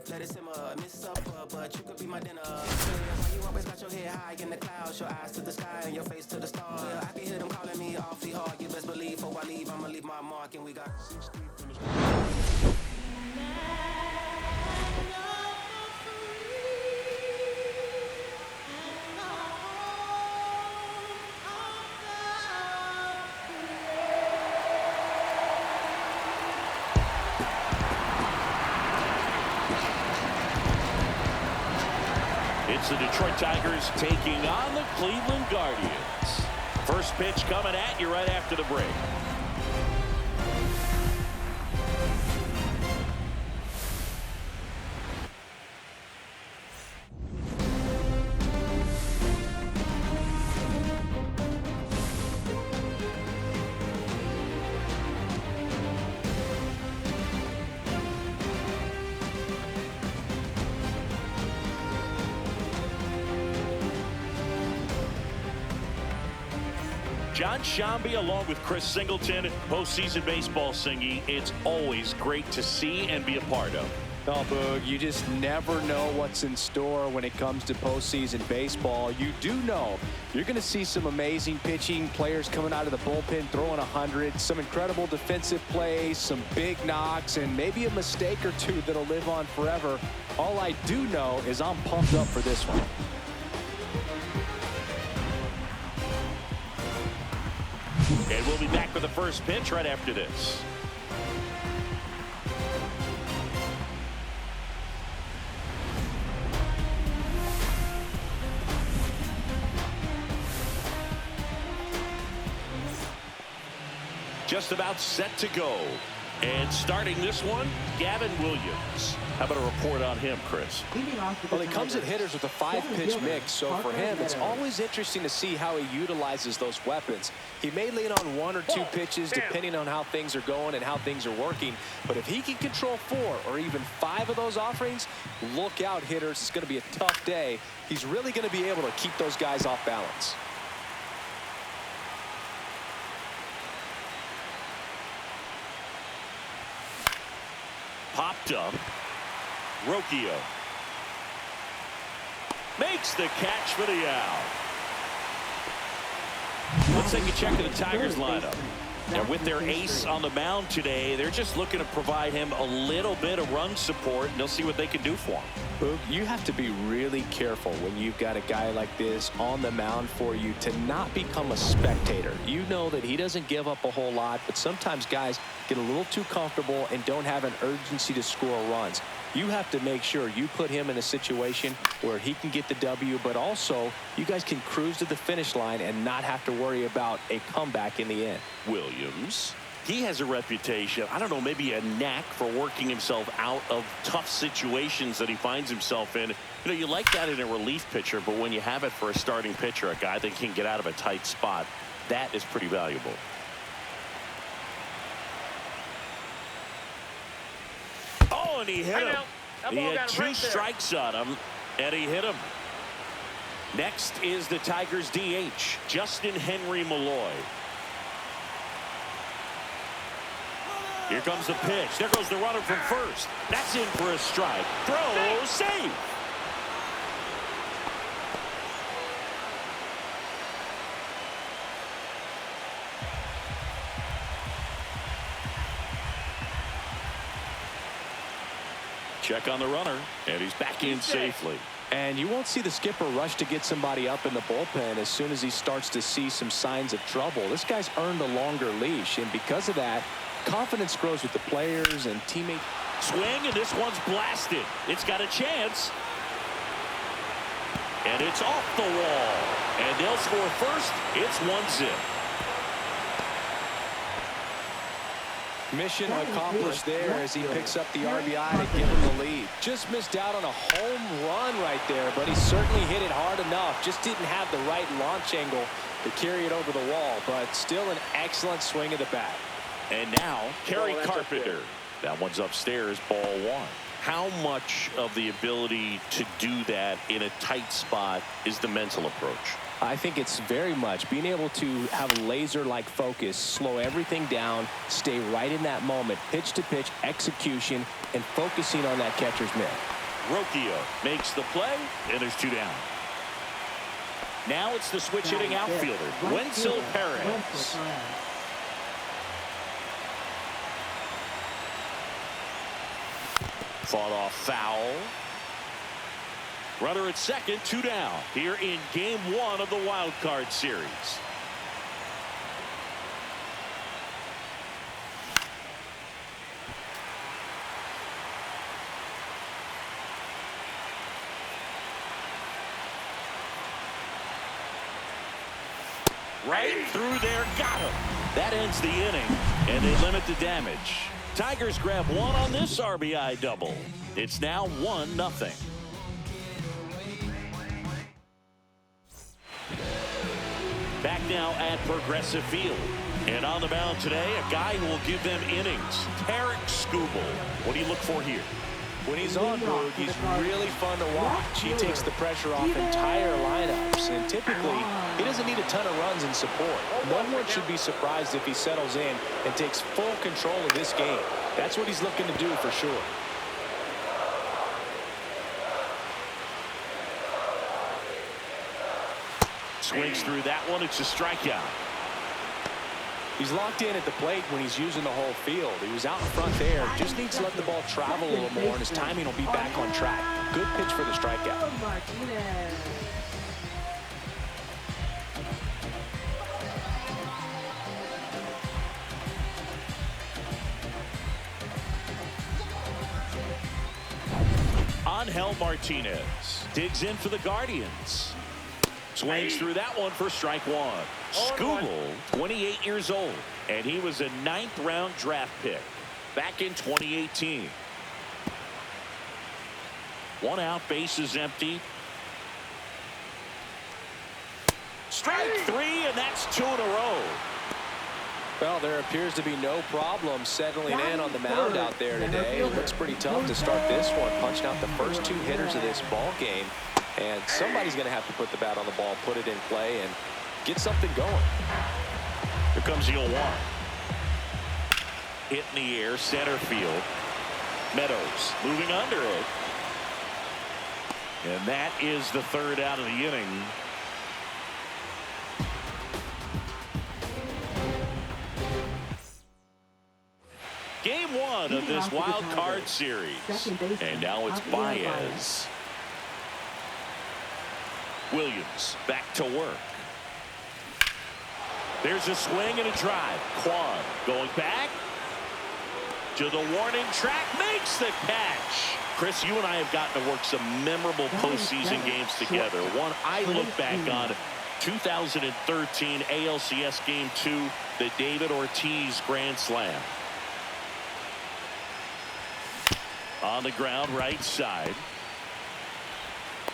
Let it simmer, miss up, but you could be my dinner. Why you always got your head high in the clouds, your eyes to the sky and your face to the stars. I can hear them calling me awfully hard. You best believe before I leave, I'ma leave my mark, and we got 16 from the It's the Detroit Tigers taking on the Cleveland Guardians. First pitch coming at you right after the break. John Shambi along with Chris Singleton, postseason baseball singing. It's always great to see and be a part of. Oh, Boog, you just never know what's in store when it comes to postseason baseball. You do know you're going to see some amazing pitching, players coming out of the bullpen throwing 100, some incredible defensive plays, some big knocks, and maybe a mistake or two that'll live on forever. All I do know is I'm pumped up for this one. And we'll be back for the first pitch right after this. Just about set to go. And starting this one, Gavin Williams. How about a report on him, Chris? Well, he comes at hitters with a 5-pitch mix, so for him, it's always interesting to see how he utilizes those weapons. He may lean on 1 or 2 pitches depending on how things are going and how things are working, but if he can control 4 or even 5 of those offerings, look out, hitters. It's going to be a tough day. He's really going to be able to keep those guys off balance. Popped up. Rocchio makes the catch for the out. Let's take a check of the Tigers lineup. Now with their ace on the mound today, they're just looking to provide him a little bit of run support, and they'll see what they can do for him. Boog, you have to be really careful when you've got a guy like this on the mound for you to not become a spectator. You know that he doesn't give up a whole lot, but sometimes guys get a little too comfortable and don't have an urgency to score runs. You have to make sure you put him in a situation where he can get the W, but also you guys can cruise to the finish line and not have to worry about a comeback in the end. Williams, he has a reputation, I don't know, maybe a knack for working himself out of tough situations that he finds himself in. You know, you like that in a relief pitcher, but when you have it for a starting pitcher, a guy that can get out of a tight spot, that is pretty valuable. Oh, and he hit him. He had 2 strikes on him, and he hit him. Next is the Tigers DH, Justin Henry Malloy. Here comes the pitch. There goes the runner from first. That's in for a strike. Throw, save. Check on the runner, and he's back in safely. And you won't see the skipper rush to get somebody up in the bullpen as soon as he starts to see some signs of trouble. This guy's earned a longer leash, and because of that, confidence grows with the players and teammates. Swing, and this one's blasted. It's got a chance. And it's off the wall. And they'll score first. It's 1-0. Mission accomplished there as he picks up the RBI to give him the lead. Just missed out on a home run right there, but he certainly hit it hard enough. Just didn't have the right launch angle to carry it over the wall, but still an excellent swing of the bat. And now, Kerry Carpenter. That one's upstairs, ball 1. How much of the ability to do that in a tight spot is the mental approach? I think it's very much being able to have a laser-like focus, slow everything down, stay right in that moment, pitch-to-pitch execution, and focusing on that catcher's mitt. Rocchio makes the play, and there's 2 down. Now it's the switch-hitting outfielder, Wenzel Perez. Fought off foul. Runner at second, 2 down here in game 1 of the wild card series. Right through there, got him. That ends the inning, and they limit the damage. Tigers grab 1 on this RBI double. It's now 1-0. Back now at Progressive Field. And on the mound today, a guy who will give them innings, Tarek Skubal. What do you look for here? When he's on, Boog, he's really fun to watch. He takes the pressure off entire lineups, and typically, he doesn't need a ton of runs in support. No one should be surprised if he settles in and takes full control of this game. That's what he's looking to do for sure. Swings through that one. It's a strikeout. He's locked in at the plate when he's using the whole field. He was out in front there. Just needs to let the ball travel a little more, and his timing will be back on track. Good pitch for the strikeout. Angel Martinez digs in for the Guardians. Swings through that one for strike 1. Skubal, 28 years old, and he was a 9th-round draft pick back in 2018. 1 out, bases empty. Strike 3, and that's 2 in a row. Well, there appears to be no problem settling in on the mound out there today. It looks pretty tough to start this one, punching out the first 2 hitters of this ball game. And somebody's going to have to put the bat on the ball, put it in play, and get something going. Here comes the 0-1. Hit in the air, center field. Meadows moving under it. And that is the 3rd out of the inning. Game 1 of this wild card series. And now it's Baez. Williams back to work. There's a swing and a drive. Kwan going back to the warning track, makes the catch. Chris, you and I have gotten to work some memorable postseason games together. One I look back on, 2013 ALCS Game 2, the David Ortiz Grand Slam. On the ground, right side.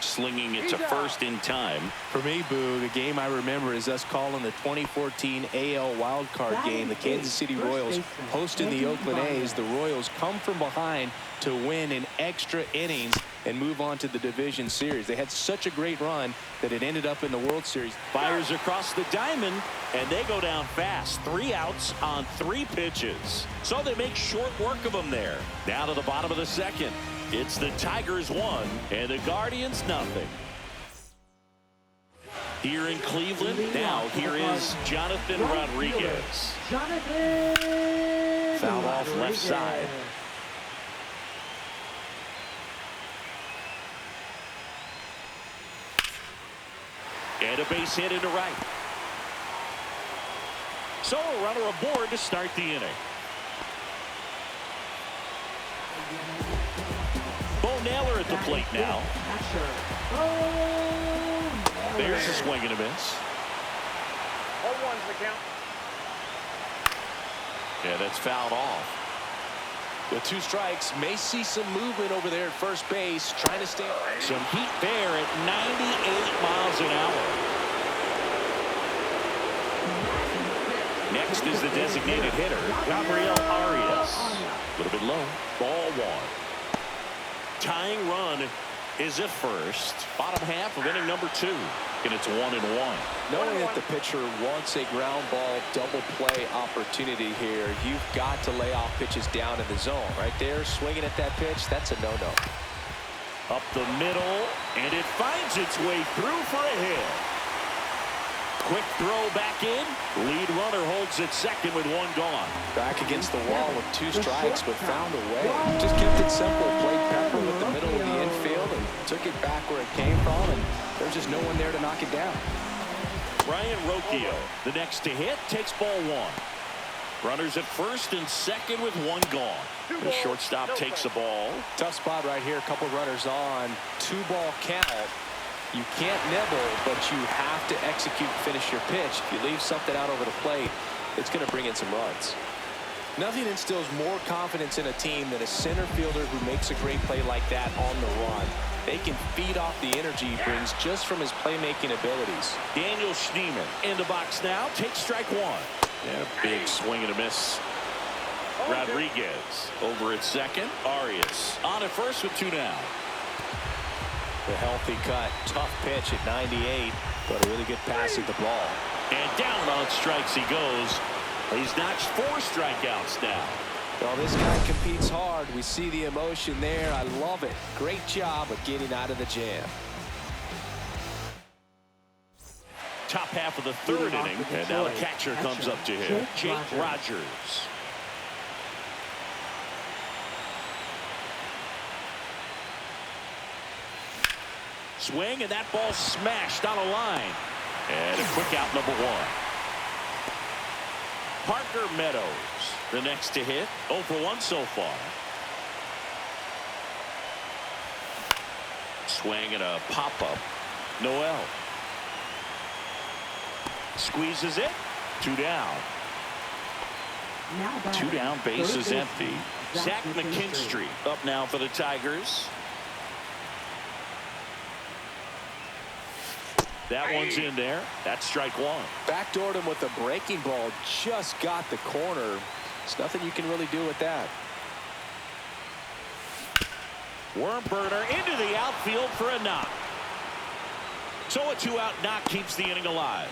Slinging it to first in time. For me, Boo, the game I remember is us calling the 2014 AL wildcard game. The Kansas City Royals hosting the Oakland A's. The Royals come from behind to win in extra innings and move on to the division series. They had such a great run that it ended up in the World Series. Fires across the diamond, and they go down fast. 3 outs on 3 pitches. So they make short work of them there. Down to the bottom of the 2nd. It's the Tigers 1 and the Guardians 0. Here in Cleveland, now here is Jonathan Rodriguez. Foul off left side. And a base hit into right. So a runner aboard to start the inning. Bo Naylor at the plate now. There's a swing and a miss. 0-1's the count. Yeah, that's fouled off. With 2 strikes, may see some movement over there at first base, trying to stay. Some heat there at 98 miles an hour. Next is the designated hitter, Gabriel Arias. A little bit low. Ball 1. Tying run is at first. Bottom half of inning number 2. And it's 1-1. Knowing that the pitcher wants a ground ball double play opportunity here, you've got to lay off pitches down in the zone. Right there, swinging at that pitch, that's a no-no. Up the middle, and it finds its way through for a hit. Quick throw back in. Lead runner holds at second with 1 gone. Back against the wall with 2 strikes, but found a way. Just kept it simple. Played pepper with the middle of the infield and took it back where it came from, and there's just no one there to knock it down. Brian Rocchio, the next to hit, takes ball 1. Runners at first and second with 1 gone. The shortstop takes the ball. Tough spot right here. A couple runners on. 2-ball count. You can't nibble, but you have to execute and finish your pitch. If you leave something out over the plate, it's going to bring in some runs. Nothing instills more confidence in a team than a center fielder who makes a great play like that on the run. They can feed off the energy he brings just from his playmaking abilities. Daniel Schneemann in the box now. Takes strike 1. And a big swing and a miss. Rodriguez over at second. Arias on at first with 2 down. The healthy cut. Tough pitch at 98, but a really good pass at the ball. And down on strikes he goes. He's notched 4 strikeouts now. Well, this guy competes hard. We see the emotion there. I love it. Great job of getting out of the jam. Top half of the 3rd inning, and now the catcher comes up to him. Jake Rogers. Swing, and that ball smashed on a line. And a quick out, number 1. Parker Meadows, the next to hit. 0 for 1 so far. Swing and a pop-up. Noel. Squeezes it. 2 down. 2 down, base is empty. Zach McKinstry up now for the Tigers. That one's in there. That's strike 1. Backdoored him with a breaking ball. Just got the corner. There's nothing you can really do with that. Worm burner into the outfield for a knock. So a 2-out knock keeps the inning alive.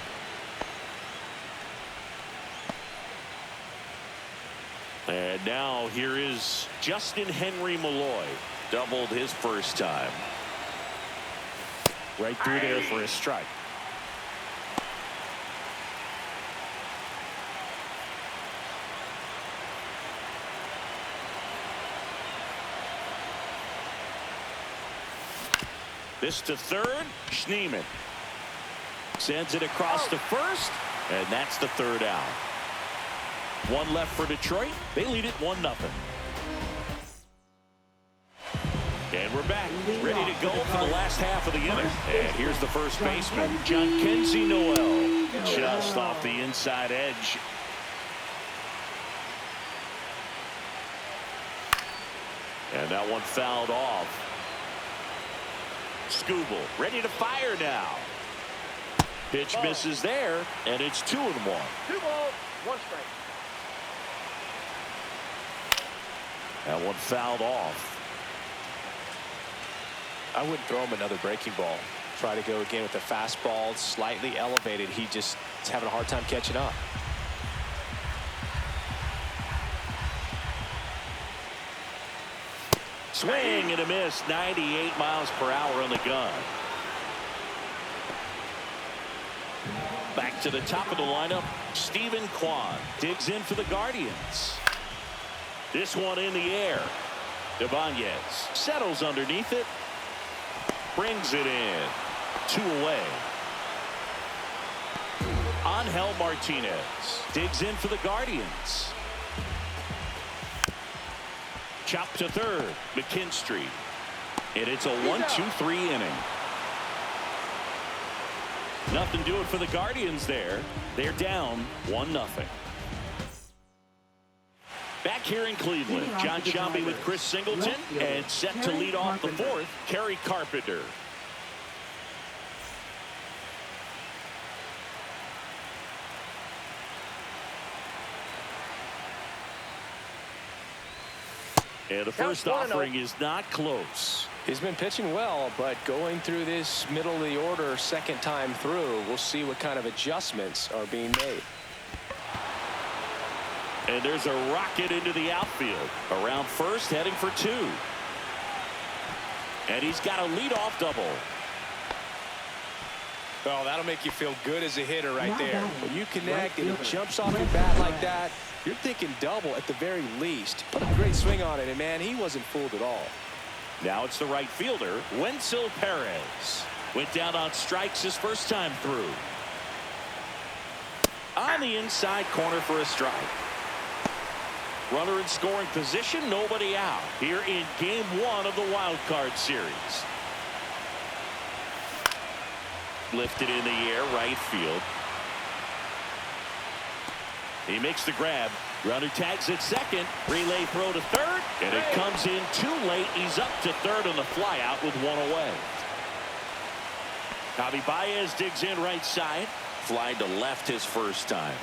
And now here is Justin Henry Malloy. Doubled his first time. Right through there for a strike. This to third. Schneemann sends it across to first, and that's the 3rd out. 1 left for Detroit. They lead it 1-0. And we're back, ready to go for the last half of the inning. And here's the first baseman, Jhonkensy Noel, just off the inside edge. And that one fouled off. Skubal ready to fire now. Pitch misses there, and it's 2-1. 2 balls, 1 strike. That one fouled off. I wouldn't throw him another breaking ball. Try to go again with the fastball, slightly elevated. He just is having a hard time catching up. Swing and a miss. 98 miles per hour on the gun. Back to the top of the lineup. Stephen Kwan digs in for the Guardians. This one in the air. Ibanez settles underneath it. Brings it in. 2 away. Angel Martinez digs in for the Guardians. Chop to third. McKinstry. And it's a 1-2-3 inning. Nothing doing for the Guardians there. They're down 1-0. Back here in Cleveland, John Sciambi with Chris Singleton, and set to lead off the 4th, Kerry Carpenter. And the first offering is not close. He's been pitching well, but going through this middle of the order second time through, we'll see what kind of adjustments are being made. And there's a rocket into the outfield. Around first, heading for two. And he's got a leadoff double. Well, that'll make you feel good as a hitter right there. When you connect and he jumps off your bat like that, you're thinking double at the very least. Put a great swing on it, and man, he wasn't fooled at all. Now it's the right fielder, Wenzel Perez. Went down on strikes his first time through. On the inside corner for a strike. Runner in scoring position, nobody out. Here in game one of the wild card series. Lifted in the air, right field. He makes the grab. Runner tags at second. Relay throw to third. And it comes in too late. He's up to third on the flyout with one away. Javi Baez digs in right side. Fly to left his first time.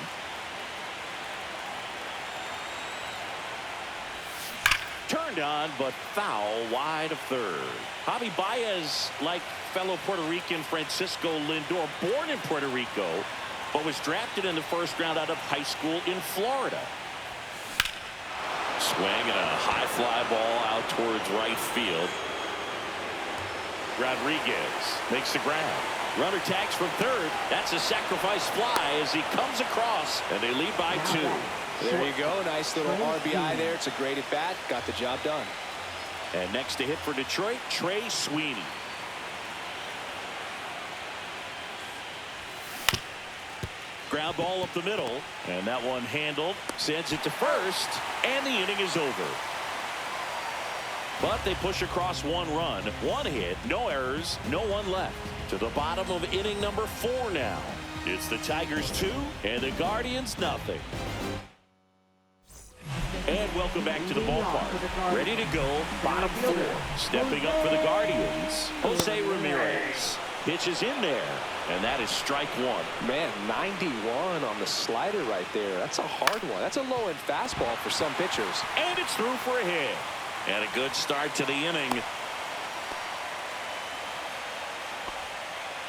Turned on, but foul wide of third. Javi Baez, like fellow Puerto Rican Francisco Lindor, born in Puerto Rico, but was drafted in the first round out of high school in Florida. Swing and a high fly ball out towards right field. Rodriguez makes the grab. Runner tags from third. That's a sacrifice fly as he comes across, and they lead by two. There you go. Nice little RBI there. It's a great at bat. Got the job done. And next to hit for Detroit, Trey Sweeney. Ground ball up the middle, and that one handled. Sends it to first, and the inning is over. But they push across one run, one hit, no errors, no one left. To the bottom of inning number 4 now. It's the Tigers 2 and the Guardians nothing. And welcome back to the ballpark. Ready to go, bottom 4. Stepping up for the Guardians, Jose Ramirez. Pitches in there, and that is strike one. Man, 91 on the slider right there. That's a hard one. That's a low-end fastball for some pitchers. And it's through for a hit. And a good start to the inning.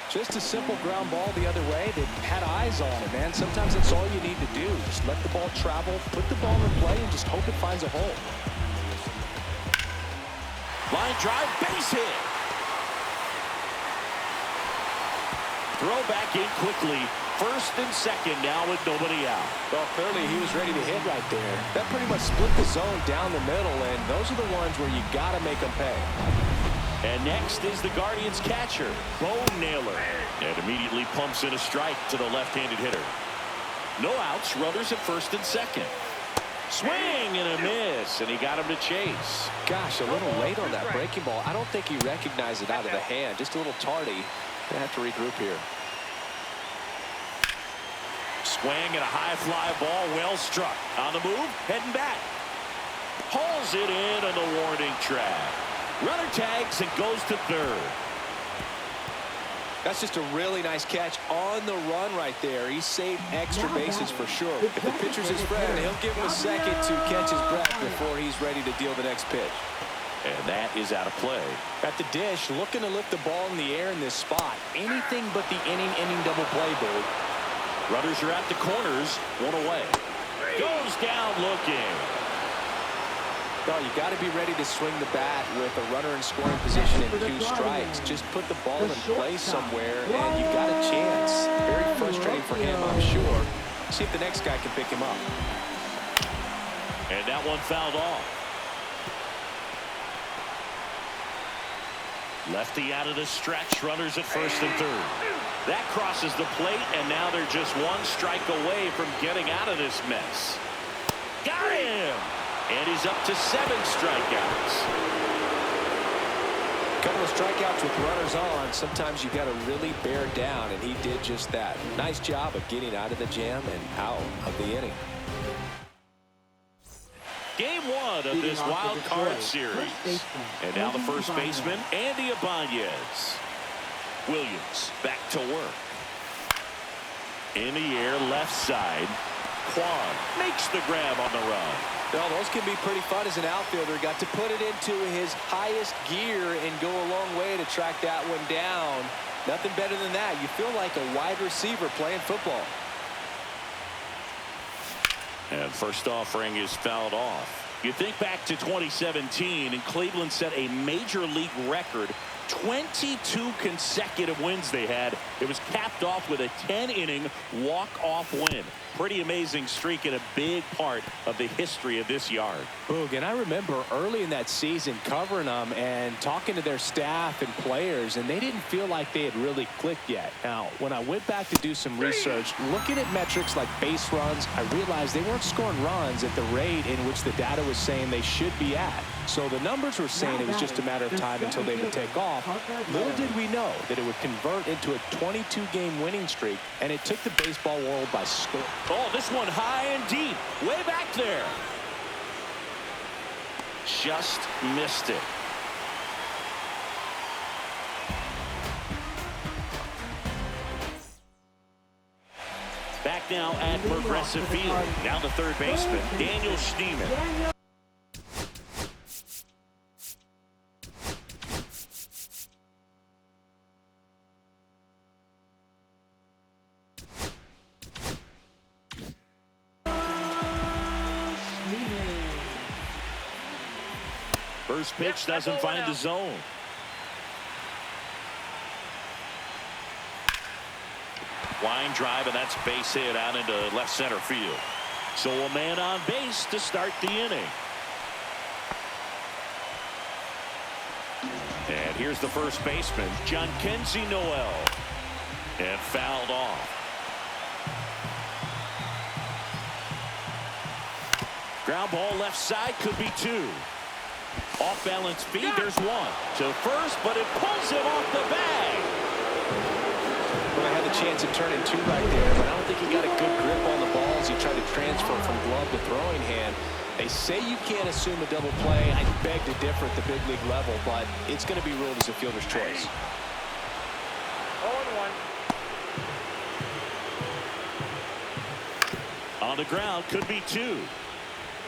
Just a simple ground ball the other way. They had eyes on it, man. Sometimes that's all you need to do. Just let the ball travel, put the ball in play, and just hope it finds a hole. Line drive, base hit. Throw back in quickly. First and second now with nobody out. Well, clearly he was ready to hit right there. That pretty much split the zone down the middle, and those are the ones where you got to make them pay. And next is the Guardians catcher, Bo Naylor. And immediately pumps in a strike to the left-handed hitter. No outs, runners at first and second. Swing and a miss, and he got him to chase. Gosh, a little late on that breaking ball. I don't think he recognized it out of the hand. Just a little tardy. Gonna have to regroup here. Swing and a high fly ball, well struck. On the move, heading back. Hauls it in on the warning track. Runner tags and goes to third. That's just a really nice catch on the run right there. He saved extra bases for sure. If the pitcher's his friend, he'll give him a second to catch his breath before he's ready to deal the next pitch. And that is out of play. At the dish, looking to lift the ball in the air in this spot. Anything but the inning double play, Billy. Runners are at the corners, one away. Goes down looking. Well, you got to be ready to swing the bat with a runner in scoring position and 2 strikes. Just put the ball in play somewhere, and you got a chance. Very frustrating for him, I'm sure. See if the next guy can pick him up. And that one fouled off. Lefty out of the stretch, runners at first and third. That crosses the plate, and now they're just 1 strike away from getting out of this mess. Got him! And he's up to 7 strikeouts. A couple of strikeouts with runners on. Sometimes you got to really bear down, and he did just that. Nice job of getting out of the jam and out of the inning. Game 1 of this wild card series. And now the first baseman, Andy Ibanez. Williams back to work. In the air, left side. Kwan makes the grab on the run. Well, those can be pretty fun as an outfielder. Got to put it into his highest gear and go a long way to track that one down. Nothing better than that. You feel like a wide receiver playing football. And first offering is fouled off. You think back to 2017, and Cleveland set a major league record. 22 consecutive wins they had. It was capped off with a 10-inning walk-off win. Pretty amazing streak and a big part of the history of this yard. Boog, and I remember early in that season covering them and talking to their staff and players, and they didn't feel like they had really clicked yet. Now, when I went back to do some research, looking at metrics like base runs, I realized they weren't scoring runs at the rate in which the data was saying they should be at. So the numbers were saying it was just a matter of time until they would take off. Little did we know that it would convert into a 22-game winning streak, and it took the baseball world by storm. Oh, this one high and deep, way back there. Just missed it. Back now at Progressive Field. Now the third baseman, Daniel Schneemann. First pitch doesn't find the zone. Line drive, and that's base hit out into left center field. So a man on base to start the inning. And here's the first baseman, John Kenzie Noel. And fouled off. Ground ball left side, could be two. Off balance feed, there's one. To first, but it pulls him off the bag. Well, I had the chance of turning two right there, but I don't think he got a good grip on the ball as he tried to transfer from glove to throwing hand. They say you can't assume a double play. I beg to differ at the big league level, but it's going to be ruled as a fielder's choice. 0-1. On the ground, could be two.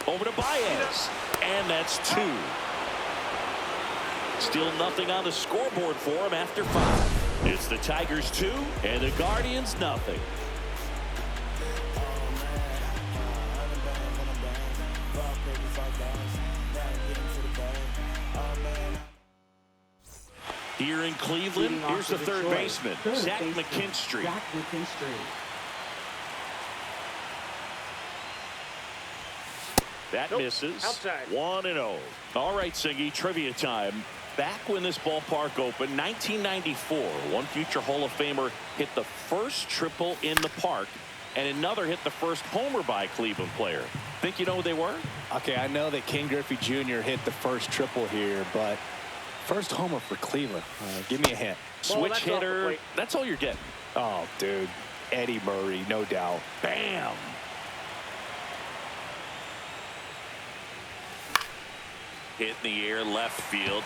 Over to Baez, and that's two. Still nothing on the scoreboard for him after 5. It's the Tigers 2 and the Guardians nothing. Here in Cleveland, here's the third baseman, Zach McKinstry. That misses. Outside. 1-0. All right, Singy, trivia time. Back when this ballpark opened, 1994, one future Hall of Famer hit the first triple in the park, and another hit the first homer by a Cleveland player. Think you know who they were? Okay, I know that Ken Griffey Jr. hit the first triple here, but first homer for Cleveland. Give me a hint. Switch hitter. That's all you're getting. Oh, dude. Eddie Murray, no doubt. Bam. Hit in the air, left field.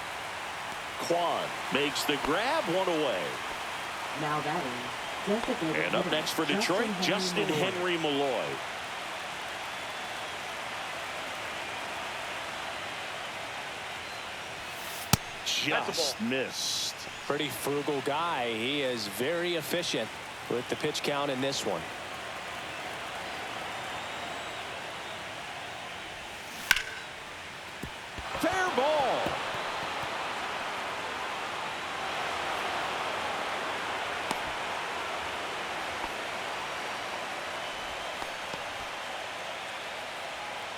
Quan makes the grab, one away. Now that is and up next for Detroit, Justin Henry Malloy. Just missed. Pretty frugal guy. He is very efficient with the pitch count in this one. Fair ball.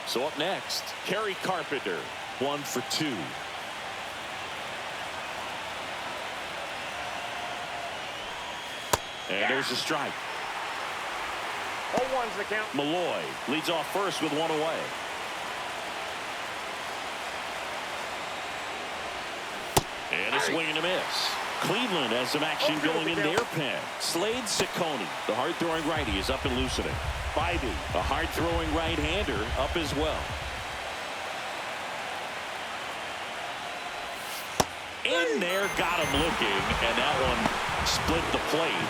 So up next, Kerry Carpenter, 1 for 2. And there's a strike. 0-1's the count. Malloy leads off first with 1 away. And a swing and a miss. Cleveland has some action going in their pen. Slade Ciccone, the hard-throwing righty, is up and loosening. Bybee, a hard-throwing right-hander, up as well. In there, got him looking, and that one split the plate.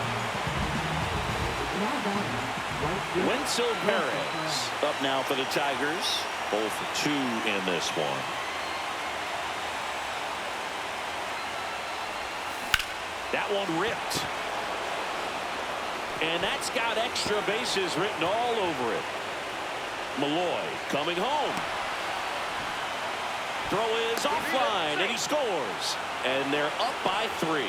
Wenzel Perez up now for the Tigers. 0 for 2 in this one. That one ripped. And that's got extra bases written all over it. Malloy coming home. Throw is offline, and he scores. And they're up by 3.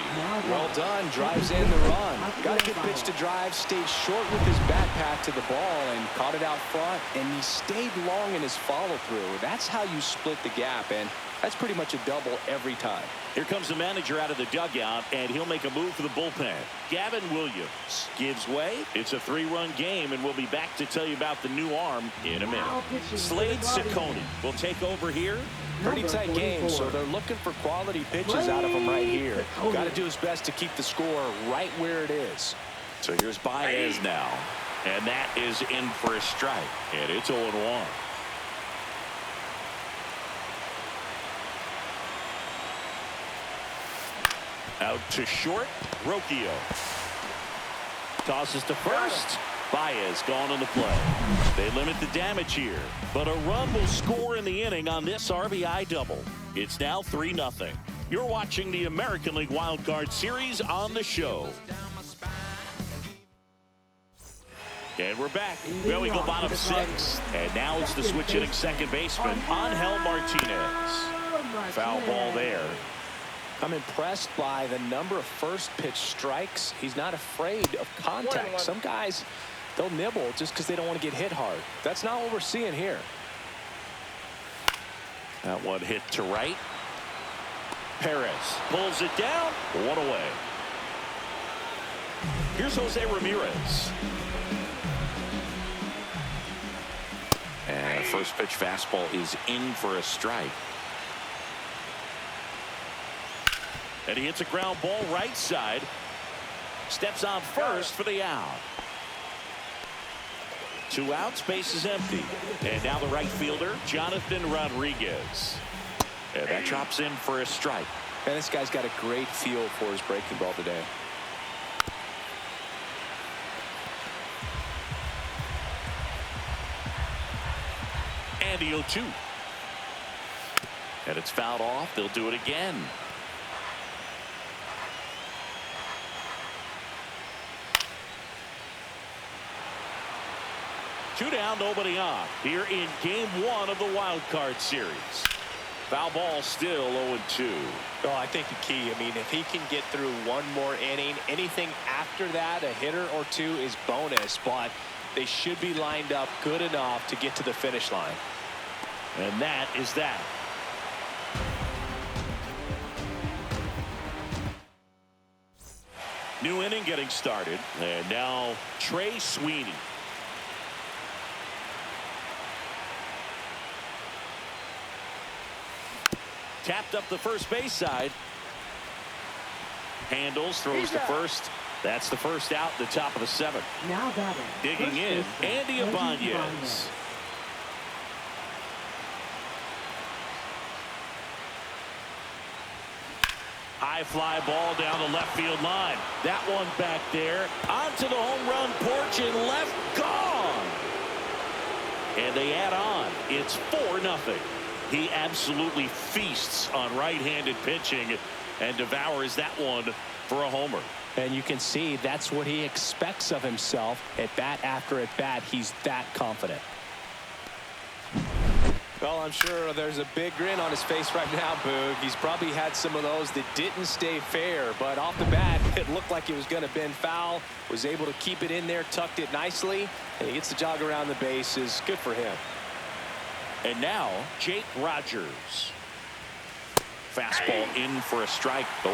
Well done. Drives in the run. Got a good pitch to drive. Stayed short with his back path to the ball and caught it out front. And he stayed long in his follow-through. That's how you split the gap. And that's pretty much a double every time. Here comes the manager out of the dugout, and he'll make a move for the bullpen. Gavin Williams gives way. It's a 3-run game, and we'll be back to tell you about the new arm in a minute. Slade Ciccone will take over here. Pretty tight game, so they're looking for quality pitches out of him right here. Got to do his best to keep the score right where it is. So here's Baez now, and that is in for a strike, and it's 0-1. Out to short, Rocchio. Tosses to first. Baez gone on the play. They limit the damage here, but a run will score in the inning on this RBI double. It's now 3-0. You're watching the American League Wild Card Series on the show. And we're back. Well, we go bottom 6. And now it's the switch hitting second baseman, Angel Martinez. Foul ball there. I'm impressed by the number of first pitch strikes. He's not afraid of contact. Some guys, they'll nibble just because they don't want to get hit hard. That's not what we're seeing here. That one hit to right. Perez pulls it down. One away. Here's Jose Ramirez. And first pitch fastball is in for a strike. And he hits a ground ball right side. Steps on first for the out. 2 outs, base is empty. And now the right fielder, Jonathan Rodriguez. And that drops in for a strike. And this guy's got a great feel for his breaking ball today. And the 0-2. And it's fouled off. They'll do it again. Two down, nobody on. Here in game 1 of the wild card series. Foul ball still 0-2. Oh, I think the key, I mean, if he can get through one more inning, anything after that, a hitter or two is bonus, but they should be lined up good enough to get to the finish line. And that is that. New inning getting started. And now Trey Sweeney. Tapped up the first base side. Handles, throws to first. That's the first out, the top of the 7th. Now batting. Digging in, Andy Ibanez. High fly ball down the left field line. That one back there. Onto the home run porch and left, gone. And they add on. It's 4-0. He absolutely feasts on right-handed pitching and devours that one for a homer. And you can see that's what he expects of himself at bat after at bat. He's that confident. Well, I'm sure there's a big grin on his face right now, Boog. He's probably had some of those that didn't stay fair, but off the bat, it looked like it was going to bend foul. Was able to keep it in there, tucked it nicely, and he gets the jog around the bases. Good for him. And now, Jake Rogers. Fastball in for a strike, 0-1.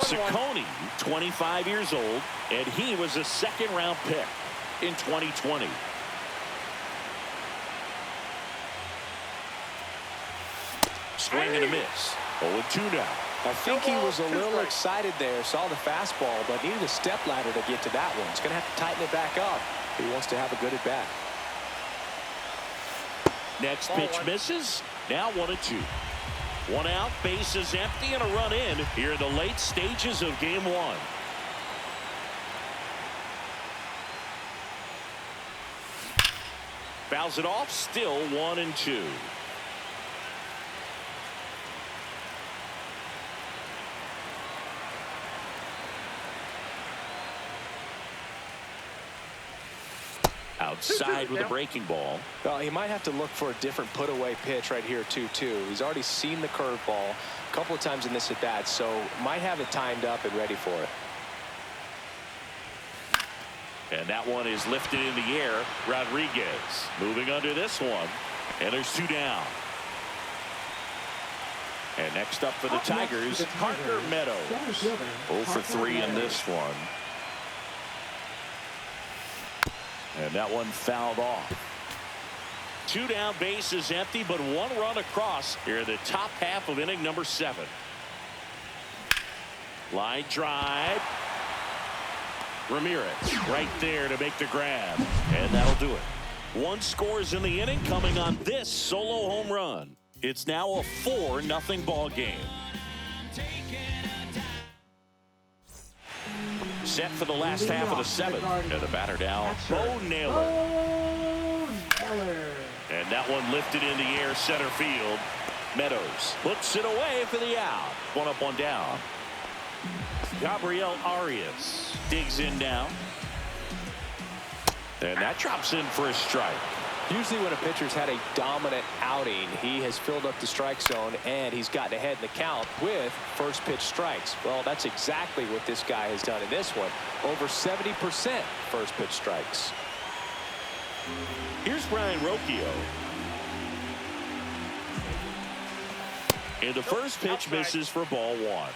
Ciccone, 25 years old, and he was a 2nd-round pick in 2020. Swing and a miss. 0-2 now. I think he was a little excited there, saw the fastball, but needed a step ladder to get to that one. He's going to have to tighten it back up if he wants to have a good at bat. Next pitch misses. Now 1-2. 1 out, base is empty, and a run in here in the late stages of game 1. Fouls it off. Still 1-2. Outside with a breaking ball. Well, he might have to look for a different put-away pitch right here, 2-2. He's already seen the curveball a couple of times in this at-bat, so might have it timed up and ready for it. And that one is lifted in the air. Rodriguez moving under this one. And there's 2 down. And next up for the Tigers, Parker Meadows. 0 for 3 in this one. And that one fouled off. 2 down, bases empty, but 1 run across here in the top half of inning number 7. Line drive. Ramirez right there to make the grab. And that'll do it. 1 scores in the inning coming on this solo home run. It's now a 4-0 ball game. Set for the last half of the 7th. And the batter now, Bo Naylor. And that one lifted in the air, center field. Meadows puts it away for the out. 1 up, 1 down. Gabriel Arias digs in now. And that drops in for a strike. Usually when a pitcher's had a dominant outing, he has filled up the strike zone and he's gotten ahead in the count with first pitch strikes. Well, that's exactly what this guy has done in this one. Over 70% first pitch strikes. Here's Brian Rocchio. And the first pitch misses for ball 1.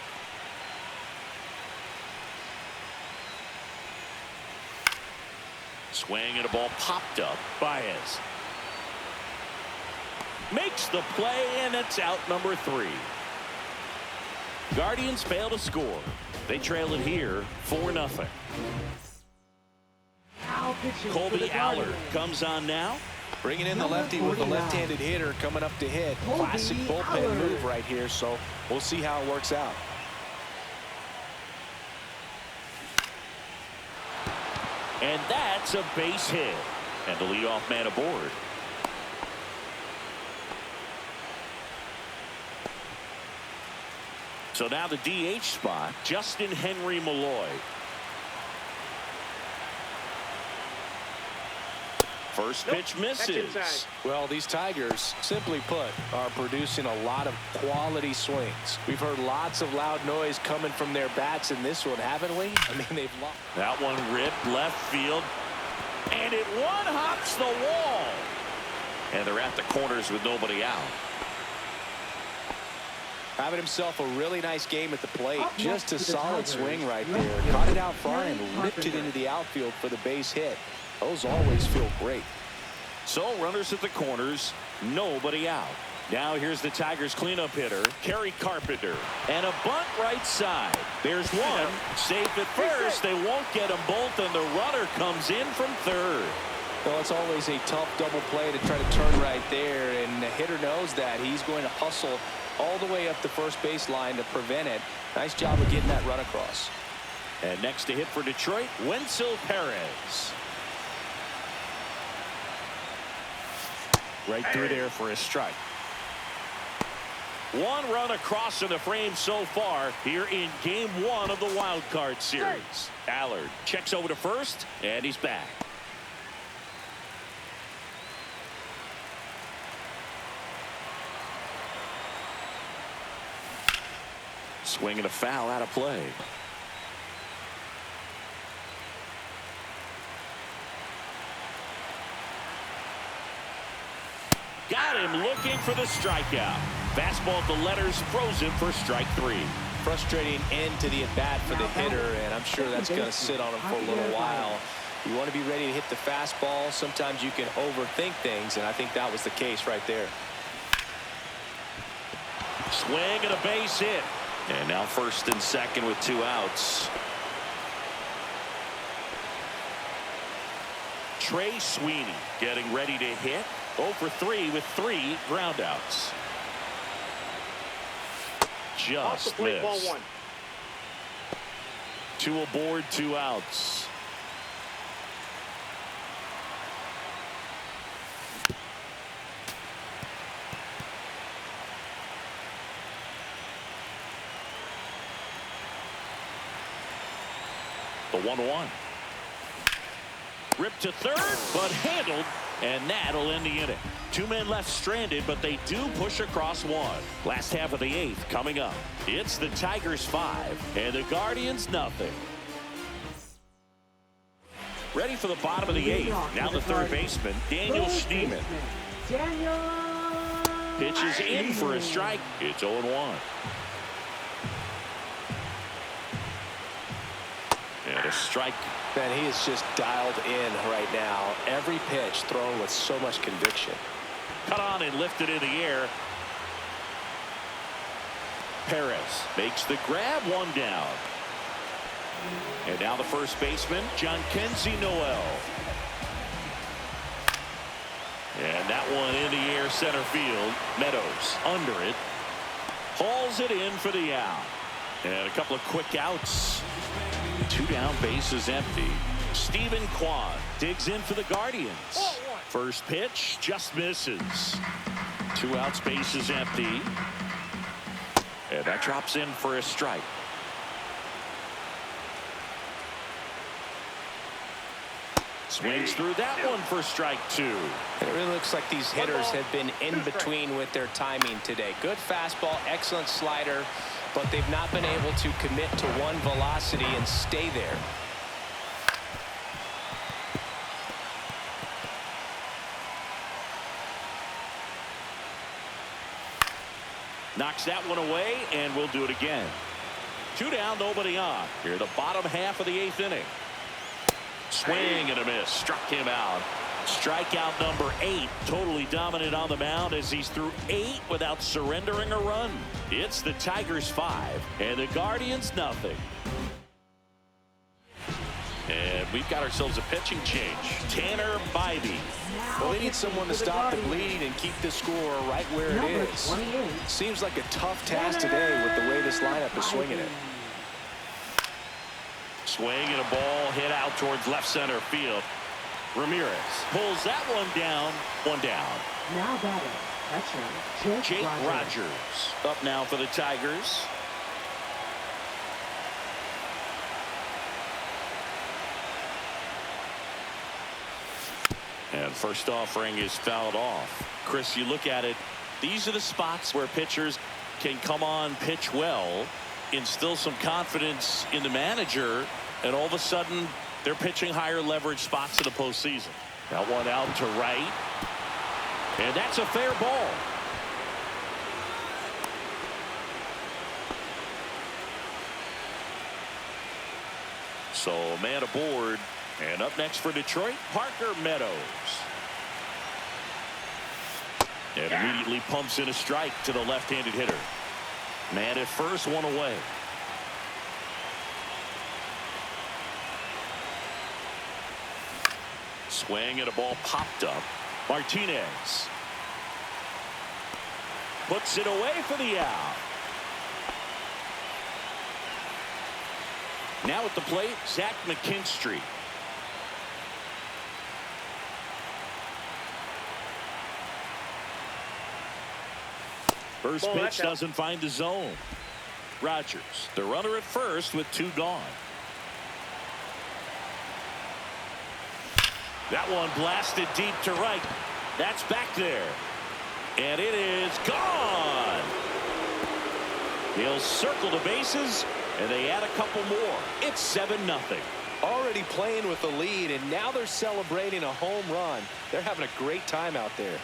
Swing and a ball popped up. Baez makes the play, and it's out number 3. Guardians fail to score. They trail it here 4-0. Colby Allard comes on now. Bringing in the lefty with a left-handed hitter coming up to hit. Classic bullpen move right here, so we'll see how it works out. And that's a base hit. And the leadoff man aboard. So now the DH spot, Justin Henry Malloy. First pitch misses. Well, these Tigers, simply put, are producing a lot of quality swings. We've heard lots of loud noise coming from their bats in this one, haven't we? I mean, they've lost. That one ripped left field. And it one-hops the wall. And they're at the corners with nobody out. Having himself a really nice game at the plate. Just a solid swing right there. Caught it out far and ripped it into the outfield for the base hit. Those always feel great. So runners at the corners, nobody out. Now here's the Tigers cleanup hitter, Kerry Carpenter. And a bunt right side. There's one. Safe at first. They won't get them both, and the runner comes in from third. Well, it's always a tough double play to try to turn right there, and the hitter knows that. He's going to hustle all the way up the first base line to prevent it. Nice job of getting that run across. And next to hit for Detroit, Wenzel Perez. Right through there for a strike. 1 run across in the frame so far here in game 1 of the wild card series. Allard checks over to first, and he's back. Swing and a foul out of play. Got him looking for the strikeout. Fastball at the letters, froze him for strike 3. Frustrating end to the at-bat for the hitter, and I'm sure that's going to sit on him for a little while. You want to be ready to hit the fastball. Sometimes you can overthink things, and I think that was the case right there. Swing and a base hit. And now first and second with 2 outs. Trey Sweeney getting ready to hit. 0 for 3 with 3 groundouts. Just missed. 2 aboard, 2 outs. The 1-1. Ripped to third, but handled, and that'll end the inning. 2 men left stranded, but they do push across 1. Last half of the 8th coming up. It's the Tigers 5 and the Guardians nothing. Ready for the bottom of the 8th. Now the third baseman, Daniel Schneemann. Pitches in for a strike. It's 0-1. And a strike. Man, he is just dialed in right now. Every pitch thrown with so much conviction. Cut on and lifted in the air. Perez makes the grab, 1 down. And now the first baseman, Jhonkensy Noel. And that one in the air, center field. Meadows under it. Hauls it in for the out. And a couple of quick outs. 2 down, bases empty. Stephen Kwan digs in for the Guardians. First pitch just misses. 2 outs, bases empty. And that drops in for a strike. Swings through that one for strike 2. It really looks like these hitters have been in between with their timing today. Good fastball, excellent slider, but they've not been able to commit to one velocity and stay there. Knocks that one away, and we'll do it again. 2 down, nobody on. Here, the bottom half of the 8th inning. Swing and a miss. Struck him out. Strikeout number 8. Totally dominant on the mound as he's through 8 without surrendering a run. It's the Tigers 5 and the Guardians nothing. And we've got ourselves a pitching change. Tanner Bybee. Well, they need someone to stop the bleeding and keep the score right where it is. Seems like a tough task today with the way this lineup is swinging it. Swing and a ball hit out towards left center field. Ramirez pulls that one down. 1 down. Now batting, catcher, Jake Rogers up now for the Tigers. And first offering is fouled off. Chris, you look at it, these are the spots where pitchers can come on, pitch well, instill some confidence in the manager, and all of a sudden they're pitching higher leverage spots in the postseason. That one out to right, and that's a fair ball. So a man aboard, and up next for Detroit, Parker Meadows. And immediately pumps in a strike to the left-handed hitter. Man at first, 1 away. Swing and a ball popped up. Martinez puts it away for the out. Now at the plate, Zach McKinstry. First pitch doesn't find the zone. Rogers, the runner at first with 2 gone. That one blasted deep to right. That's back there. And it is gone. He'll circle the bases, and they add a couple more. It's 7-0. Already playing with the lead, and now they're celebrating a home run. They're having a great time out there.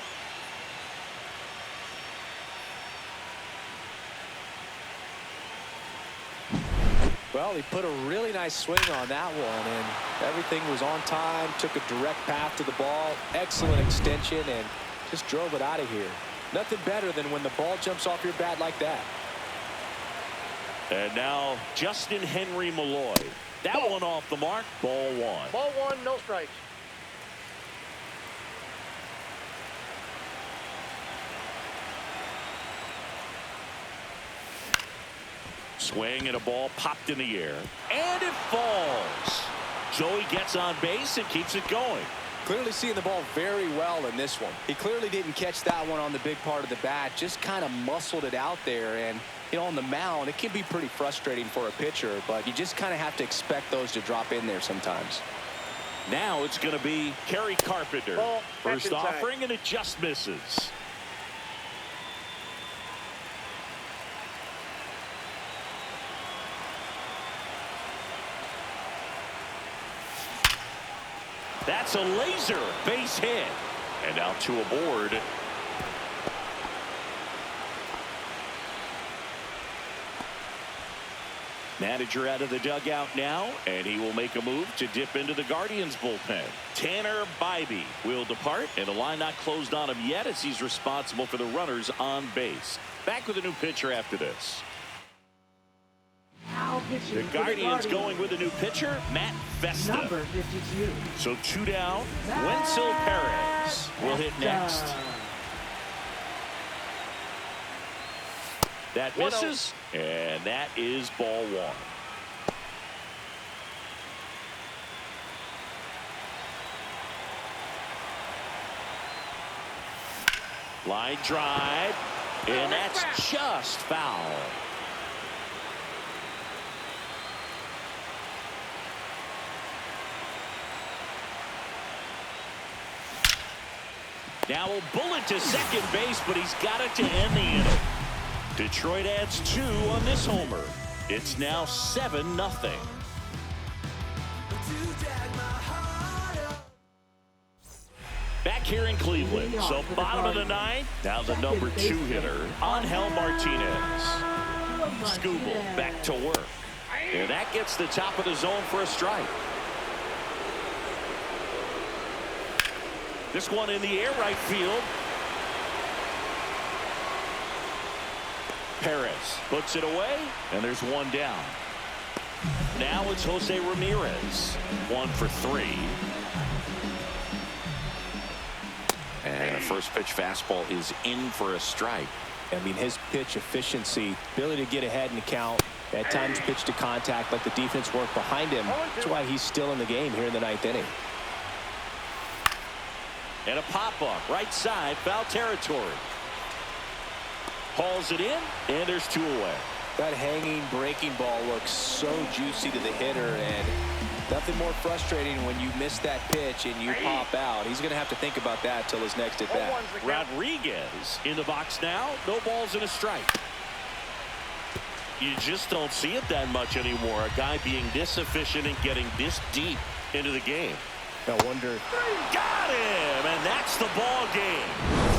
Well, he put a really nice swing on that one, and everything was on time, took a direct path to the ball, excellent extension, and just drove it out of here. Nothing better than when the ball jumps off your bat like that. And now Justin Henry Malloy. That one off the mark, ball 1. Ball 1, no strikes. Swing and a ball popped in the air, and it falls. Joey gets on base and keeps it going. Clearly seeing the ball very well in this one. He clearly didn't catch that one on the big part of the bat, just kind of muscled it out there, and You know, on the mound, it can be pretty frustrating for a pitcher, but you just kind of have to expect those to drop in there sometimes. Now it's going to be Kerry Carpenter. Ball, First back in time. offering, and it just misses. That's a laser base hit. And now two aboard. Manager out of the dugout now, and he will make a move to dip into the Guardians bullpen. Tanner Bybee will depart, and the line not closed on him yet as he's responsible for the runners on base. Back with a new pitcher after this. Now The pitching for the Guardians going with a new pitcher, Matt Vesta. Number 52. So two down. Wenzel Perez will hit next. That misses, and that is ball one. Line drive, and that's just foul. Now a bullet to second base, but he's got it to end the inning. Detroit adds 2 on this homer. It's now 7-0. Back here in Cleveland. So bottom of the ninth. Now the number 2 hitter, Angel Martinez. Scooble back to work. And that gets the top of the zone for a strike. This one in the air right field. Perez puts it away, and there's one down. Now it's Jose Ramirez. 1 for 3. And a first pitch fastball is in for a strike. I mean, his pitch efficiency, ability to get ahead in the count, at times pitch to contact, let the defense work behind him. That's why he's still in the game here in the 9th inning. And a pop-up right side, foul territory. Hauls it in, and there's 2 away. That hanging breaking ball looks so juicy to the hitter, and nothing more frustrating when you miss that pitch and you pop out. He's going to have to think about that till his next at bat. Rodriguez in the box now. No balls and a strike. You just don't see it that much anymore. A guy being this efficient and getting this deep into the game. I wonder. Got him, and that's the ball game.